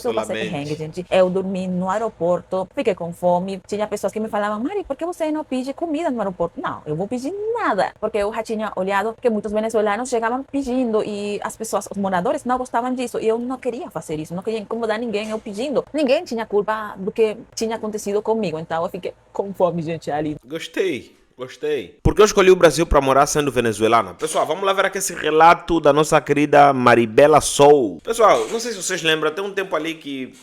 Eu passei perrengue, solamente. gente. Eu dormi no aeroporto, fiquei com fome. Tinha pessoas que me falavam, Mari, por que você não pede comida no aeroporto? Não, eu vou pedir nada. Porque eu já tinha olhado que muitos venezuelanos chegavam pedindo e as pessoas, os moradores, não gostavam disso. E eu não queria fazer isso, não queria incomodar ninguém eu pedindo. Ninguém tinha culpa do que tinha acontecido comigo. Então eu fiquei com fome, gente, ali. Gostei, gostei. Porque eu escolhi o Brasil para morar sendo venezuelana. Pessoal, vamos lá ver aqui esse relato da nossa querida Maribela Soul. Pessoal, não sei se vocês lembram, tem um tempo ali que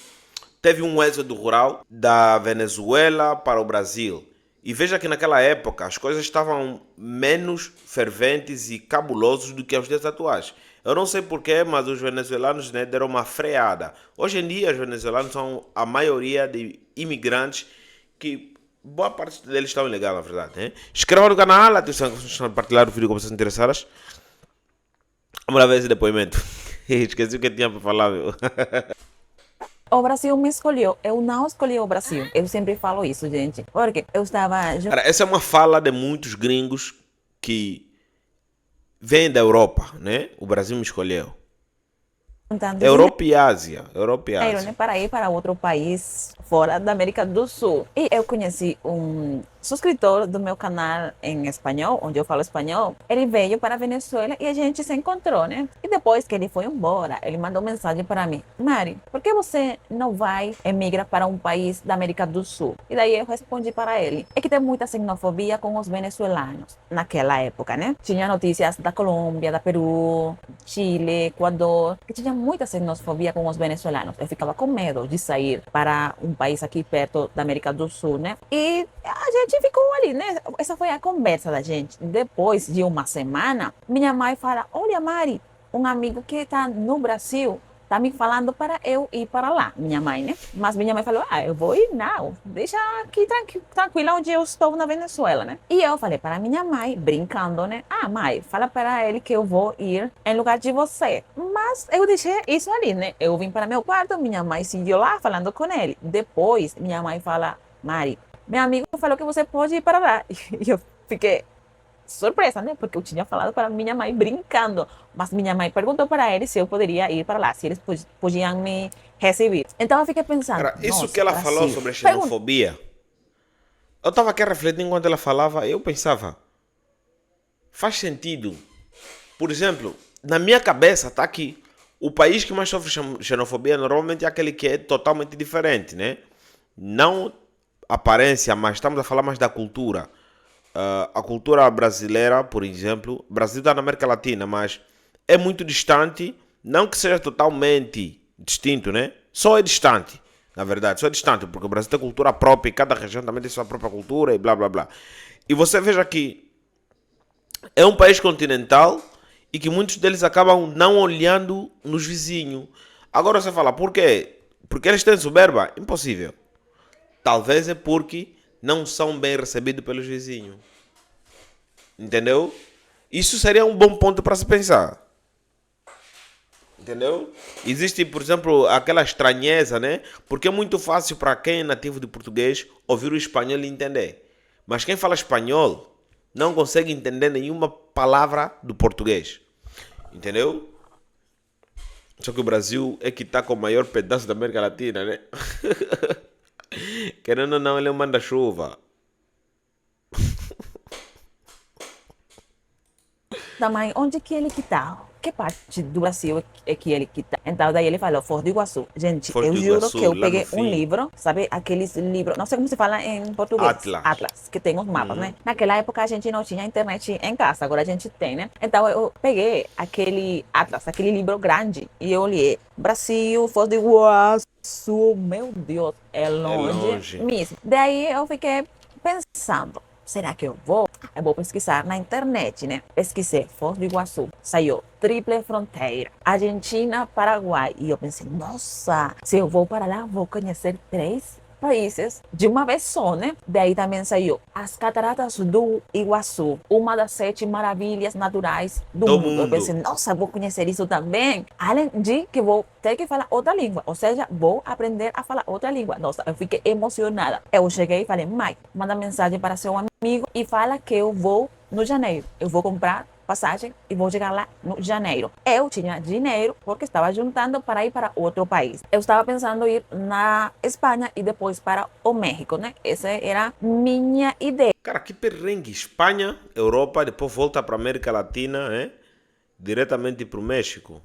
teve um êxodo rural da Venezuela para o Brasil. E veja que naquela época as coisas estavam menos ferventes e cabulosas do que os dias atuais. Eu não sei porquê, mas os venezuelanos, né, deram uma freada. Hoje em dia, os venezuelanos são a maioria de imigrantes que boa parte deles estão ilegais, na verdade. Né? Inscreva no canal, atenção, partilhar o vídeo com vocês interessadas. Vamos lá ver esse depoimento. Esqueci o que tinha para falar, meu. O Brasil me escolheu. Eu não escolhi o Brasil. Eu sempre falo isso, gente. Porque eu estava Cara, essa é uma fala de muitos gringos que vêm da Europa, né? O Brasil me escolheu. juntando Europa e Ásia. Europa e dinheiro, Ásia. né, para ir para outro país fora da América do Sul. E eu conheci um subscritor do meu canal em espanhol, onde eu falo espanhol. Ele veio para a Venezuela e a gente se encontrou, né? E depois que ele foi embora, ele mandou mensagem para mim: Mari, por que você não vai emigrar para um país da América do Sul? E daí eu respondi para ele: é que tem muita xenofobia com os venezuelanos naquela época, né? Tinha notícias da Colômbia, da Peru, Chile, Equador, que tinha muita xenofobia com os venezuelanos. Eu ficava com medo de sair para um país aqui perto da América do Sul, né? E a gente ficou ali, né? Essa foi a conversa da gente. Depois de uma semana, minha mãe fala: olha, Mari, um amigo que está no Brasil tá me falando para eu ir para lá, minha mãe, né? Mas minha mãe falou: eu vou ir, não, deixa aqui tranquila onde eu estou na Venezuela, né? E eu falei para minha mãe, brincando, né? Mãe, fala para ele que eu vou ir em lugar de você. Mas eu deixei isso ali, né? Eu vim para meu quarto, minha mãe seguiu lá falando com ele. Depois, minha mãe fala: Mari, meu amigo falou que você pode ir para lá. E eu fiquei surpresa, né? Porque eu tinha falado para minha mãe brincando, mas minha mãe perguntou para eles se eu poderia ir para lá, se eles podiam me receber. Então eu fiquei pensando, Cara, isso que nossa, ela falou Brasil. sobre a xenofobia, eu estava aqui refletindo enquanto ela falava, eu pensava, faz sentido. Por exemplo, na minha cabeça está aqui, o país que mais sofre xenofobia normalmente é aquele que é totalmente diferente, né? Não aparência, mas estamos a falar mais da cultura. A cultura brasileira, por exemplo, o Brasil está na América Latina, mas é muito distante, não que seja totalmente distinto, né? Só é distante, na verdade, só é distante, porque o Brasil tem cultura própria e cada região também tem sua própria cultura e blá blá blá. E você veja que é um país continental e que muitos deles acabam não olhando nos vizinhos. Agora você fala, por quê? Porque eles têm soberba? Impossível. Talvez é porque não são bem recebidos pelos vizinhos. Entendeu? Isso seria um bom ponto para se pensar. Entendeu? Existe, por exemplo, aquela estranheza, né? Porque é muito fácil para quem é nativo de português ouvir o espanhol e entender. Mas quem fala espanhol não consegue entender nenhuma palavra do português. Entendeu? Só que o Brasil é que está com o maior pedaço da América Latina, né? Querendo ou não, ele é um manda-chuva. Da mãe, onde que ele que tá? Que parte do Brasil é que ele que tá? Então daí ele falou, Foz do Iguaçu. Gente, Foz eu do juro que Iguaçu, eu lá no peguei um fim. livro, sabe? Aqueles livros, não sei como se fala em português, Atlas. Atlas, que tem os mapas, né? Naquela época a gente não tinha internet em casa, agora a gente tem, né? Então eu peguei aquele Atlas, aquele livro grande, e eu olhei, Brasil, Foz do Iguaçu, meu Deus, é É longe longe. mesmo. Daí eu fiquei pensando, será que eu vou? Eu vou pesquisar na internet, né? Pesquisei Foz do Iguaçu, saiu Triple Fronteira, Argentina, Paraguai. E eu pensei, nossa, se eu vou para lá, vou conhecer três países de uma vez só, né? Daí também saiu as Cataratas do Iguaçu, uma das sete maravilhas naturais do Do mundo. Eu pensei, mundo. nossa, vou conhecer isso também. Além de que vou ter que falar outra língua, ou seja, vou aprender a falar outra língua. Nossa, eu fiquei emocionada. Eu cheguei e falei, mãe, manda mensagem para seu amigo e fala que eu vou no janeiro. Eu vou comprar passagem e vou chegar lá no janeiro. Eu tinha dinheiro porque estava juntando para ir para outro país. Eu estava pensando em ir na Espanha e depois para o México, né? Essa era minha ideia. Cara, que perrengue. Espanha, Europa, depois volta para América Latina, né? Diretamente para o México.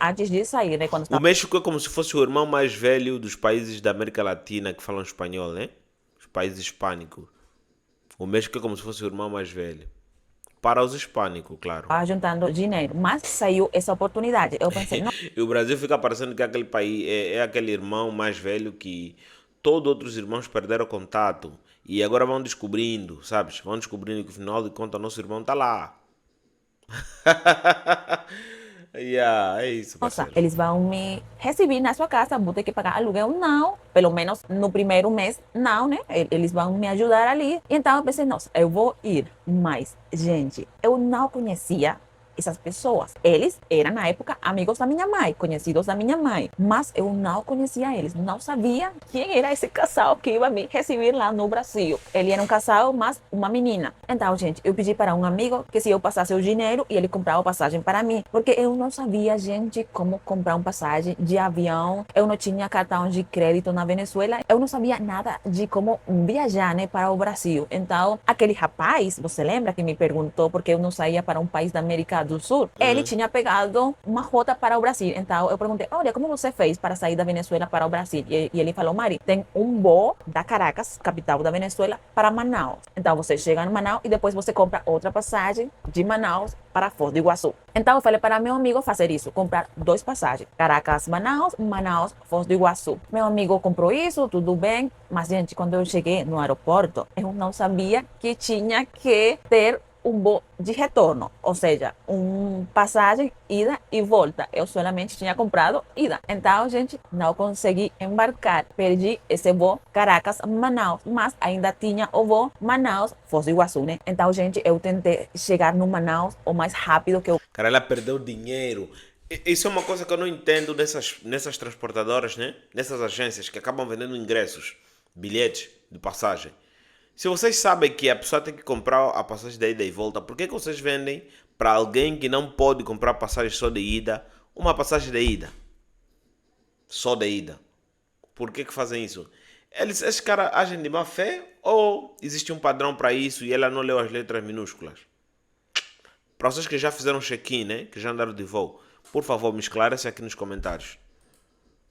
Antes de sair, né? Quando O estava México é como se fosse o irmão mais velho dos países da América Latina que falam espanhol, né? Os países hispânicos. O México é como se fosse o irmão mais velho. Para os hispânicos, claro. juntando dinheiro, mas saiu essa oportunidade. Eu pensei, não, E o Brasil fica parecendo que aquele país é aquele irmão mais velho que todos outros irmãos perderam contato. E agora vão descobrindo, sabes? Vão descobrindo que no final de contas nosso irmão tá lá. Yeah, é isso, nossa, parceiro. eles vão me receber na sua casa, vou ter que pagar aluguel? Não. Pelo menos no primeiro mês, não, né? Eles vão me ajudar ali. Então eu pensei, nossa, eu vou ir. Mas, gente, eu não conhecia essas pessoas. Eles eram, na época, amigos da minha mãe, conhecidos da minha mãe. Mas eu não conhecia eles, não sabia quem era esse casal que ia me receber lá no Brasil. Ele era um casal, mas uma menina. Então, gente, eu pedi para um amigo que se eu passasse o dinheiro e ele comprava passagem para mim. Porque eu não sabia, gente, como comprar uma passagem de avião. Eu não tinha cartão de crédito na Venezuela. Eu não sabia nada de como viajar, né, para o Brasil. Então, aquele rapaz, você lembra que me perguntou porque eu não saía para um país da América do Sul? Ele tinha pegado uma rota para o Brasil. Então, eu perguntei, olha, como você fez para sair da Venezuela para o Brasil? E ele falou, Mari, tem um voo da Caracas, capital da Venezuela, para Manaus. Então, você chega em Manaus e depois você compra outra passagem de Manaus para Foz do Iguaçu. Então, eu falei para meu amigo fazer isso, comprar 2 passagens. Caracas, Manaus, Manaus, Foz do Iguaçu. Meu amigo comprou isso, tudo bem. Mas, gente, quando eu cheguei no aeroporto, eu não sabia que tinha que ter um voo de retorno, ou seja, uma passagem ida e volta. Eu solamente tinha comprado ida. Então, gente, não consegui embarcar. Perdi esse voo Caracas-Manaus, mas ainda tinha o voo Manaus-Foz do Iguaçu, né? Então, gente, eu tentei chegar no Manaus o mais rápido que eu Cara, ela perdeu dinheiro. Isso é uma coisa que eu não entendo nessas transportadoras, né? Nessas agências que acabam vendendo ingressos, bilhetes de passagem. Se vocês sabem que a pessoa tem que comprar a passagem de ida e volta, por que vocês vendem para alguém que não pode comprar passagem só de ida, uma passagem de ida? Só de ida. Por que fazem isso? Esses caras agem de má fé ou existe um padrão para isso e ela não leu as letras minúsculas? Para vocês que já fizeram check-in, né? Que já andaram de voo, por favor, me esclareça aqui nos comentários.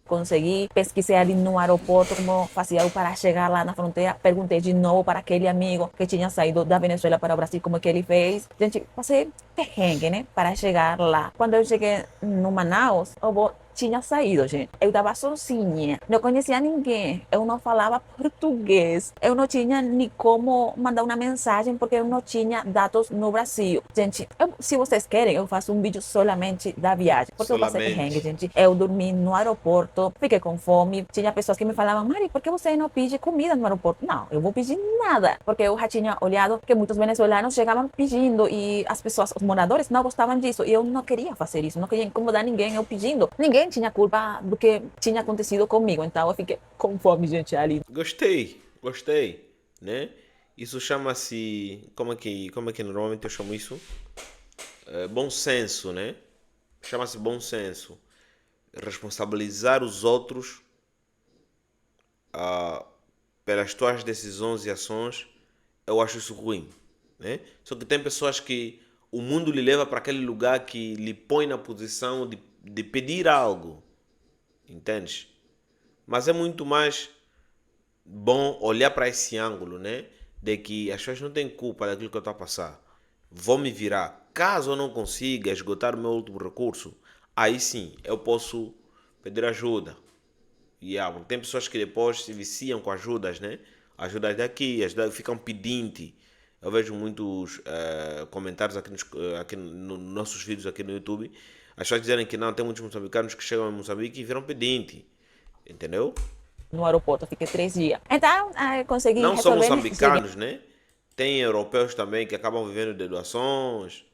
consegui, pesquisei ali no aeroporto como fazia eu para chegar lá na fronteira. Perguntei de novo para aquele amigo que tinha saído da Venezuela para o Brasil, como que ele fez. Gente, passei perrengue, né, para chegar lá. Quando eu cheguei no Manaus, eu tinha saído, gente. Eu estava sozinha, não conhecia ninguém, eu não falava português, eu não tinha nem como mandar uma mensagem porque eu não tinha dados no Brasil. Gente, se vocês querem, eu faço um vídeo solamente da viagem, porque eu passei perrengue, Solamente. gente. Eu dormi no aeroporto, fiquei com fome. Tinha pessoas que me falavam, Mari, por que você não pede comida no aeroporto? Não, eu vou pedir nada, porque eu já tinha olhado que muitos venezuelanos chegavam pedindo e as pessoas, os moradores, não gostavam disso. E eu não queria fazer isso, não queria incomodar ninguém eu pedindo. Ninguém tinha culpa do que tinha acontecido comigo, então eu fiquei com fome, gente, ali. Gostei, né? Isso chama-se, como é que normalmente eu chamo isso? Bom senso, né? Chama-se bom senso. Responsabilizar os outros ah, pelas tuas decisões e ações, eu acho isso ruim, né? Só que tem pessoas que o mundo lhe leva para aquele lugar que lhe põe na posição de pedir algo, entendes? Mas é muito mais bom olhar para esse ângulo, né? De que as pessoas não têm culpa daquilo que eu estou a passar. Vou me virar. Caso eu não consiga esgotar o meu último recurso, aí sim eu posso pedir ajuda. Porque tem pessoas que depois se viciam com ajudas, né? Ajudas daqui, ajudas, ficam pedinte. Eu vejo muitos comentários aqui nos nossos vídeos aqui no YouTube. As pessoas dizem que não, tem muitos moçambicanos que chegam em Moçambique e viram pedinte. Entendeu? No aeroporto, eu fiquei 3 dias. Então, eu consegui Não só resolver, né? Cheguei. moçambicanos, né? Tem europeus também que acabam vivendo de doações.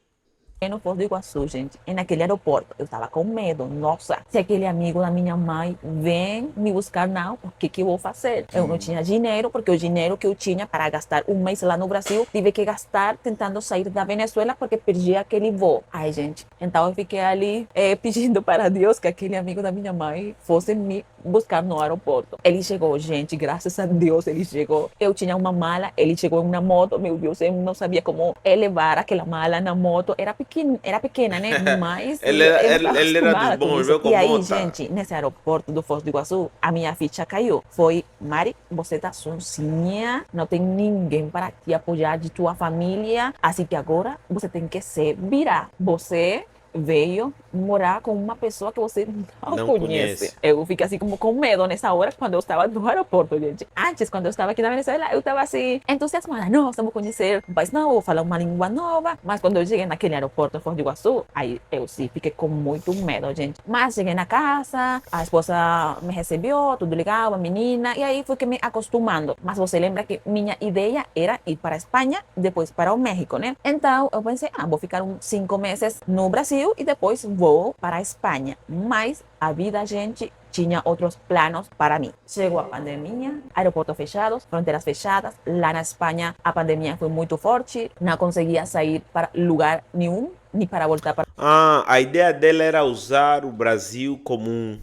no Foz do Iguaçu, gente, e naquele aeroporto. Eu tava com medo. Nossa, se aquele amigo da minha mãe vem me buscar, não, o que que eu vou fazer? Eu não tinha dinheiro, porque o dinheiro que eu tinha para gastar um mês lá no Brasil, tive que gastar tentando sair da Venezuela, porque perdi aquele voo. Ai, gente, então eu fiquei ali pedindo para Deus que aquele amigo da minha mãe fosse me buscar no aeroporto. Ele chegou, gente, graças a Deus ele chegou. Eu tinha uma mala, ele chegou em uma moto, meu Deus, eu não sabia como levar aquela mala na moto. Era pequena, né? Mas eu estava Ele era dos acostumada com bons, isso. veio com E aí, mota. gente, nesse aeroporto do Foz do Iguaçu, a minha ficha caiu. Foi, Mari, você tá sozinha, não tem ninguém para te apoiar de tua família, assim que agora você tem que se virar. Você veio morar com uma pessoa que você não Não conhece. conhece. Eu fiquei assim como com medo nessa hora quando eu estava no aeroporto, gente. Antes, quando eu estava aqui na Venezuela, eu estava assim, entusiasmada. Nossa, vou conhecer um país novo, falar uma língua nova. Mas quando eu cheguei naquele aeroporto em Foz do Iguaçu, aí eu sim fiquei com muito medo, gente. Mas cheguei na casa, a esposa me recebeu, tudo legal, a menina, e aí fui que me acostumando. Mas você lembra que minha ideia era ir para a Espanha, depois para o México, né? Então eu pensei, vou ficar uns 5 meses no Brasil e depois vou para a Espanha. Mas a vida, gente, tinha outros planos para mim. Chegou a pandemia, aeroportos fechados, fronteiras fechadas. Lá na Espanha a pandemia foi muito forte, não conseguia sair para lugar nenhum, nem para voltar para A ideia dele era usar o Brasil como um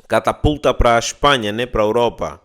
catapulta para a Espanha, né? Para a Europa.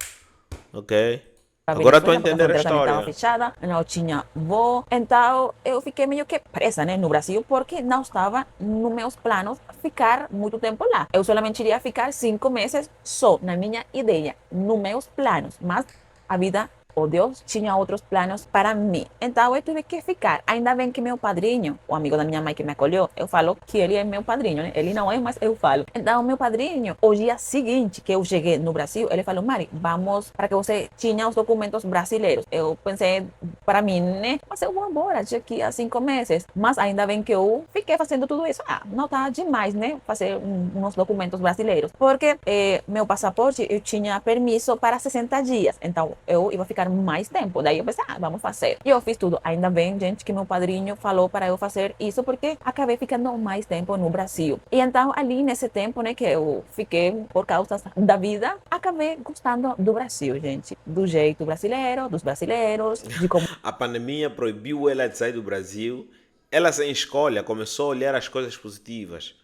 Ok. a Agora estou a Venezuela, porque a entender a fronteira também estava história. fechada, não tinha voo. Então eu fiquei meio que presa, né, no Brasil, porque não estava nos meus planos ficar muito tempo lá. Eu solamente iria ficar 5 meses só na minha ideia, nos meus planos. Mas a vida, oh Deus, tinha outros planos para mim. Então eu tive que ficar. Ainda bem que meu padrinho, o amigo da minha mãe que me acolheu, eu falo que ele é meu padrinho, né? Ele não é, mas eu falo. Então, meu padrinho, o dia seguinte que eu cheguei no Brasil, ele falou, Mari, vamos para que você tinha os documentos brasileiros. Eu pensei para mim, né? Mas eu vou embora daqui a 5 meses. Mas ainda bem que eu fiquei fazendo tudo isso. Não tá demais, né? Fazer uns documentos brasileiros. Porque meu passaporte, eu tinha permisso para 60 dias. Então, eu ia ficar mais tempo. Daí eu pensei, vamos fazer. E eu fiz tudo. Ainda bem, gente, que meu padrinho falou para eu fazer isso, porque acabei ficando mais tempo no Brasil. E então, ali nesse tempo, né, que eu fiquei por causa da vida, acabei gostando do Brasil, gente. Do jeito brasileiro, dos brasileiros, de como A pandemia proibiu ela de sair do Brasil. Ela, sem escolha, começou a olhar as coisas positivas.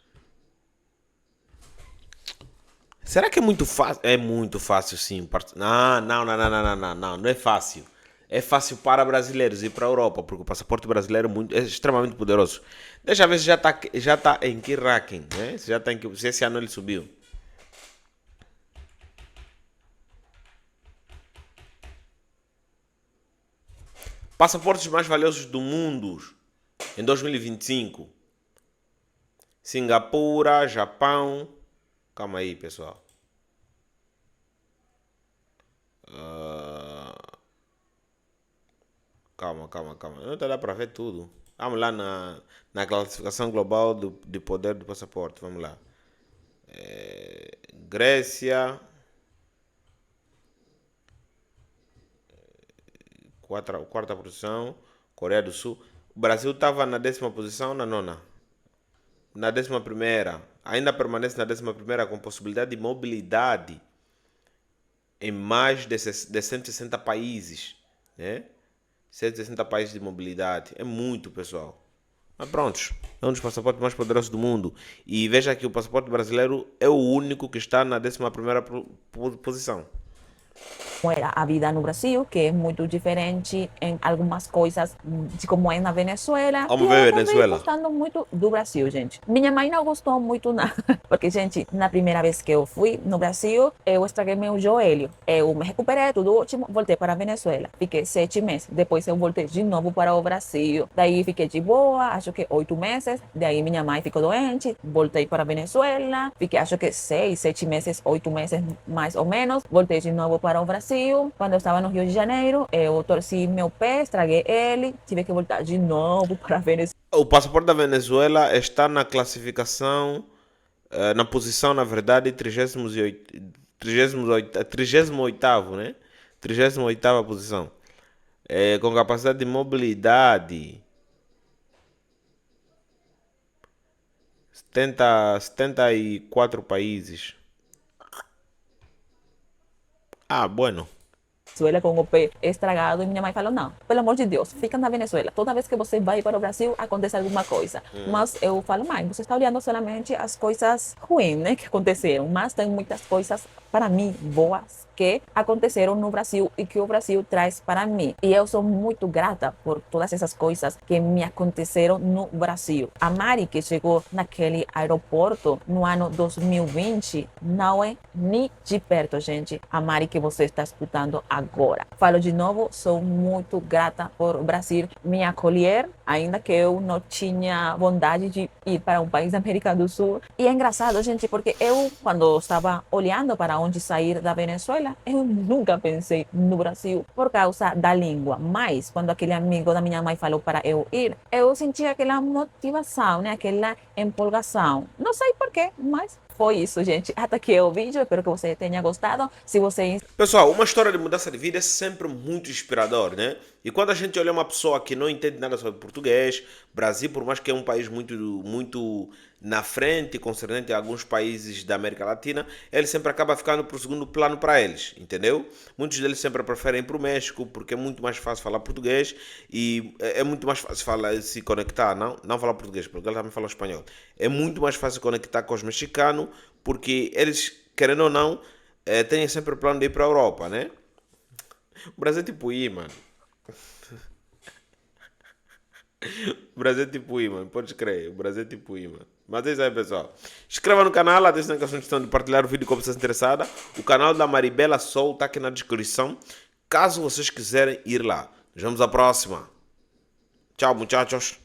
Será que é muito fácil? É muito fácil, sim. Não é fácil. É fácil para brasileiros ir para a Europa, porque o passaporte brasileiro é extremamente poderoso. Deixa eu ver se já tá em que ranking, né? Se, já tá se esse ano ele subiu. Passaportes mais valiosos do mundo em 2025. Singapura, Japão. Calma aí, pessoal. Ah, calma. Não dá para ver tudo. Vamos lá na classificação global de poder do passaporte. Vamos lá. Grécia, quarta posição. Coreia do Sul. O Brasil estava na 10ª posição ou na nona? Na 11ª. Ainda permanece na 11ª com possibilidade de mobilidade em mais de 160 países, né? 160 países de mobilidade. É muito, pessoal. Mas pronto, é um dos passaportes mais poderosos do mundo. E veja que o passaporte brasileiro é o único que está na 11ª posição. era a vida no Brasil, que é muito diferente em algumas coisas de como é na Venezuela. E Vamos eu ver acabei Venezuela. gostando muito do Brasil, gente. Minha mãe não gostou muito nada, porque, gente, na primeira vez que eu fui no Brasil, eu estraguei meu joelho. Eu me recuperei, tudo ótimo, voltei para a Venezuela. Fiquei 7 meses. Depois eu voltei de novo para o Brasil. Daí fiquei de boa, acho que 8 meses. Daí minha mãe ficou doente, voltei para a Venezuela. Fiquei, acho que 6, 7 meses, 8 meses mais ou menos. Voltei de novo para o Brasil. Quando eu estava no Rio de Janeiro, eu torci meu pé, estraguei ele, tive que voltar de novo para a Venezuela. O passaporte da Venezuela está na classificação, na posição, na verdade, 38º, né? 38ª posição. Com capacidade de mobilidade 74 países. Ah, bueno. Venezuela com o pé estragado e minha mãe falou, não, pelo amor de Deus, fica na Venezuela. Toda vez que você vai para o Brasil, acontece alguma coisa. Mas eu falo, mãe, você está olhando solamente as coisas ruins, né, que aconteceram, mas tem muitas coisas para mim boas que aconteceram no Brasil e que o Brasil traz para mim. E eu sou muito grata por todas essas coisas que me aconteceram no Brasil. A Mari, que chegou naquele aeroporto no ano 2020, não é nem de perto, gente, a Mari que você está escutando agora. Falo de novo, sou muito grata por o Brasil me acolher, ainda que eu não tinha vontade de ir para um país da América do Sul. E é engraçado, gente, porque eu, quando estava olhando para onde sair da Venezuela, eu nunca pensei no Brasil por causa da língua. Mas, quando aquele amigo da minha mãe falou para eu ir, eu senti aquela motivação, né? Aquela empolgação. Não sei porquê, mas foi isso, gente. Até aqui é o vídeo. Espero que você tenha gostado. Se você Pessoal, uma história de mudança de vida é sempre muito inspirador, né? E quando a gente olha uma pessoa que não entende nada sobre português, Brasil, por mais que é um país muito na frente, concernente a alguns países da América Latina, ele sempre acaba ficando por segundo plano para eles, entendeu? Muitos deles sempre preferem ir para o México porque é muito mais fácil falar português e é muito mais fácil se conectar, não falar português, porque ele também fala espanhol. É muito mais fácil conectar com os mexicanos porque eles, querendo ou não, têm sempre o plano de ir para a Europa, né? O Brasil é tipo ir, mano. O Brasil é tipo ir, mano. Podes crer. O Brasil é tipo ir, mano. Mas é isso aí, pessoal. Inscreva no canal. Atenção que a sugestão de partilhar o vídeo com vocês interessada. O canal da Maribela Soul está aqui na descrição. Caso vocês quiserem ir lá. Nos vemos à próxima. Tchau, muchachos.